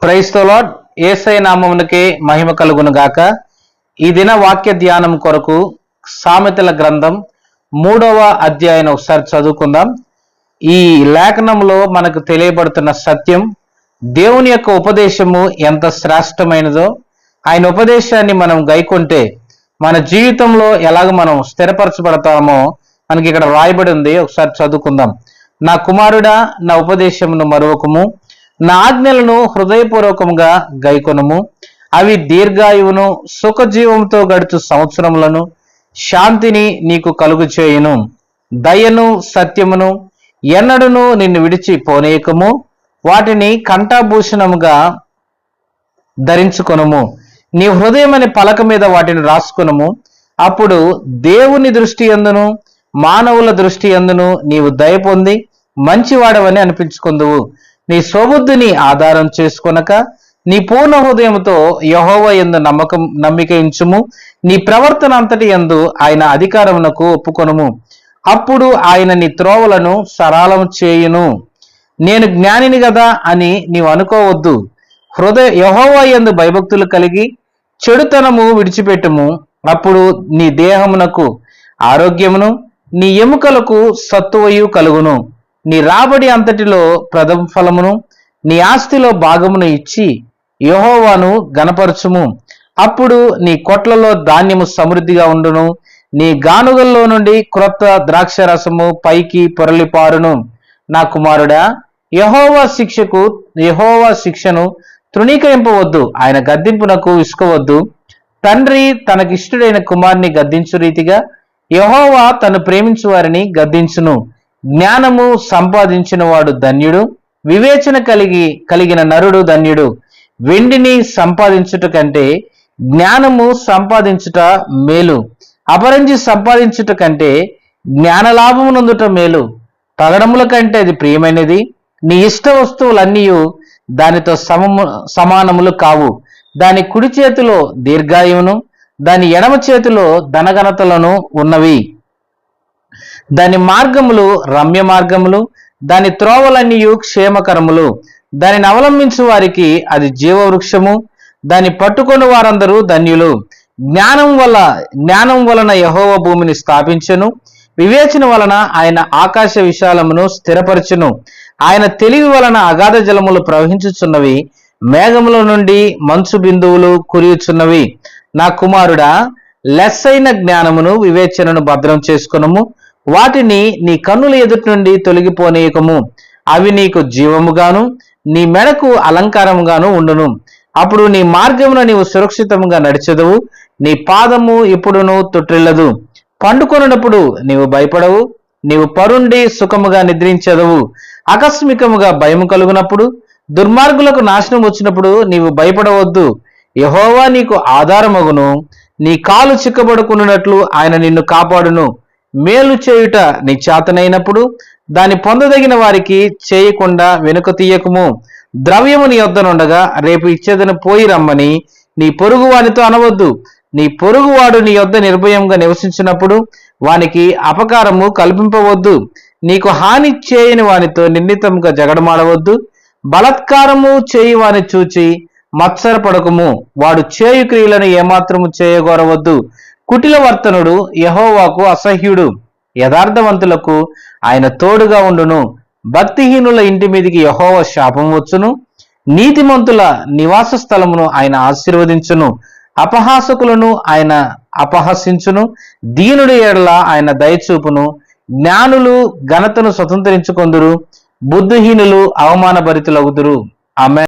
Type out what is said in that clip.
Praise the lord. Yesayya నామమునకే మహిమ కలుగును గాక. ఈ దిన వాక్య ధ్యానం కొరకు సామెతల గ్రంథం 3వ అధ్యాయం ఒకసారి చదువుకుందాం. ఈ లేఖనంలో మనకు తెలియబడుతున్న సత్యం, దేవుని యొక్క ఉపదేశము ఎంత శ్రేష్టమైనదో, ఆయన ఉపదేశాన్ని మనం గైకొంటే మన జీవితంలో ఎలాగ మనం స్థిరపరచబడతామో మనకి ఇక్కడ రాయబడి ఉంది. ఒకసారి చదువుకుందాం. నా కుమారుడా, నా ఉపదేశమును మరువకము, నా ఆజ్ఞలను హృదయపూర్వకముగా గైకొనుము. అవి దీర్ఘాయువును, సుఖజీవంతో గడుచు సంవత్సరములను, శాంతిని నీకు కలుగు చేయును. దయను సత్యమును ఎన్నడును నిన్ను విడిచి పోనీయకము. వాటిని కంఠాభూషణముగా ధరించుకొనుము. నీ హృదయమని పలక మీద వాటిని రాసుకొనుము. అప్పుడు దేవుని దృష్టి యందును మానవుల దృష్టి యందును నీవు దయ పొంది మంచివాడవని అనిపించుకుందువు. నీ స్వబుద్ధిని ఆధారం చేసుకొనక నీ పూర్ణ హృదయంతో యెహోవా యందు నమ్మిక ఉంచుము. నీ ప్రవర్తన అంతటి యందు ఆయన అధికారమునకు ఒప్పుకొనుము. అప్పుడు ఆయన నీ త్రోవలను సరళం చేయును. నేను జ్ఞానిని గదా అని నీవు అనుకోవద్దు. యెహోవా యందు భయభక్తులు కలిగి చెడుతనము విడిచిపెట్టుము. అప్పుడు నీ దేహమునకు ఆరోగ్యమును, నీ ఎముకలకు సత్తువయు కలుగును. నీ రాబడి అంతటిలో ప్రథమ ఫలమును, నీ ఆస్తిలో భాగమును ఇచ్చి యెహోవాను గణపరచుము. అప్పుడు నీ కొట్లలో ధాన్యము సమృద్ధిగా ఉండును. నీ గానుగల్లో నుండి క్రొత్త ద్రాక్ష రసము పైకి పొరలిపారును. నా కుమారుడా, యెహోవా శిక్షను తృణీకరింపవద్దు. ఆయన గద్దింపునకు విసుకవద్దు. తండ్రి తనకిష్టుడైన కుమారుని గద్దించు రీతిగా యెహోవా తను ప్రేమించు వారిని గద్దించును. జ్ఞానము సంపాదించిన వాడు ధన్యుడు. వివేచన కలిగిన నరుడు ధన్యుడు. వెండిని సంపాదించుట కంటే జ్ఞానము సంపాదించుట మేలు. అపరంజి సంపాదించుట కంటే జ్ఞానలాభము నొందుట మేలు. పగడముల కంటే అది ప్రియమైనది. నీ ఇష్ట వస్తువులన్నీ దానితో సమానములు కావు. దాని కుడి చేతిలో దీర్ఘాయువును, దాని ఎడమ చేతిలో ధనఘనతలను ఉన్నవి. దాని మార్గములు రమ్య మార్గములు, దాని త్రోవలన్నీ క్షేమకరములు. దానిని అవలంబించు వారికి అది జీవవృక్షము. దాన్ని పట్టుకొని వారందరూ ధన్యులు. జ్ఞానం వలన యెహోవా భూమిని స్థాపించెను. వివేచన వలన ఆయన ఆకాశ విశాలమును స్థిరపరచును. ఆయన తెలివి వలన అగాధ జలములు ప్రవహించుచున్నవి. మేఘముల నుండి మంచు బిందువులు కురియుచున్నవి. నా కుమారుడా, లెస్సైన జ్ఞానమును వివేచనను భద్రం చేసుకొనుము. వాటిని నీ కన్నుల ఎదుటి నుండి తొలగిపోనీయకము. అవి నీకు జీవముగాను, నీ మెడకు అలంకారముగాను ఉండును. అప్పుడు నీ మార్గమున నీవు సురక్షితముగా నడిచెదవు. నీ పాదము ఎప్పుడునూ తొట్టిల్లదు. పండుకొనున్నప్పుడు నీవు భయపడవు. నీవు పరుండి సుఖముగా నిద్రించెదవు. ఆకస్మికముగా భయము కలుగునప్పుడు, దుర్మార్గులకు నాశనం వచ్చినప్పుడు నీవు భయపడవద్దు. యెహోవా నీకు ఆధారమగును. నీ కాలు చిక్కబడుకున్నట్లు ఆయన నిన్ను కాపాడును. మేలు చేయుట నీ చేతనైనప్పుడు దాన్ని పొందదగిన వారికి చేయకుండా వెనుక తీయకము. ద్రవ్యము నీ యొద్దనుండగా రేపు ఇచ్చేదని పోయి రమ్మని నీ పొరుగు వానితో అనవద్దు. నీ పొరుగువాడు నీ యొద్ద నిర్భయంగా నివసించినప్పుడు వానికి అపకారము కల్పింపవద్దు. నీకు హాని చేయని వానితో నిర్ణీతంగా జగడమాడవద్దు. బలత్కారము చేయి వాని చూచి మత్సరపడకము. వాడు చేయు క్రియలను ఏమాత్రము చేయగోరవద్దు. కుటిల వర్తనుడు యెహోవాకు అసహ్యుడు. యథార్థవంతులకు ఆయన తోడుగా ఉండును. భక్తిహీనుల ఇంటి మీదికి యెహోవా శాపం వచ్చును. నీతిమంతుల నివాస స్థలమును ఆయన ఆశీర్వదించును. అపహాసకులను ఆయన అపహసించును. దీనుడి ఎడల ఆయన దయచూపును. జ్ఞానులు ఘనతను స్వతంత్రించుకొందురు. బుద్ధిహీనులు అవమానభరితులగుదురు. ఆమేన్.